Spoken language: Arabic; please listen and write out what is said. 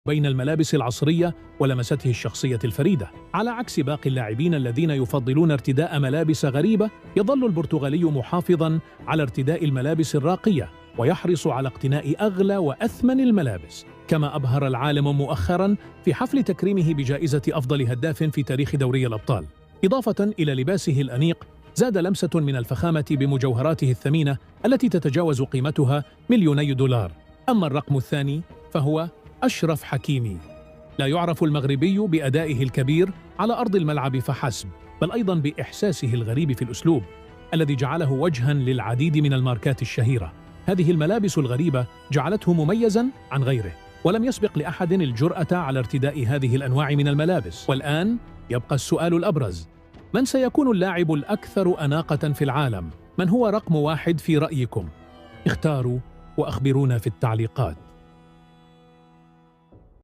بين الملابس العصرية ولمسته الشخصية الفريدة. على عكس باقي اللاعبين الذين يفضلون ارتداء ملابس غريبة، يظل البرتغالي محافظاً على ارتداء الملابس الراقية ويحرص على اقتناء أغلى وأثمن الملابس، كما أبهر العالم مؤخراً في حفل تكريمه بجائزة أفضل هداف في تاريخ دوري الأبطال. إضافة إلى لباسه الأنيق، زاد لمسة من الفخامة بمجوهراته الثمينة التي تتجاوز قيمتها مليوني دولار. أما الرقم الثاني فهو أشرف حكيمي. لا يعرف المغربي بأدائه الكبير على أرض الملعب فحسب، بل أيضاً بإحساسه الغريب في الأسلوب الذي جعله وجهاً للعديد من الماركات الشهيرة. هذه الملابس الغريبة جعلته مميزاً عن غيره، ولم يسبق لأحد الجرأة على ارتداء هذه الأنواع من الملابس. والآن يبقى السؤال الأبرز: من سيكون اللاعب الأكثر أناقة في العالم؟ من هو رقم 1 في رأيكم؟ اختاروا وأخبرونا في التعليقات.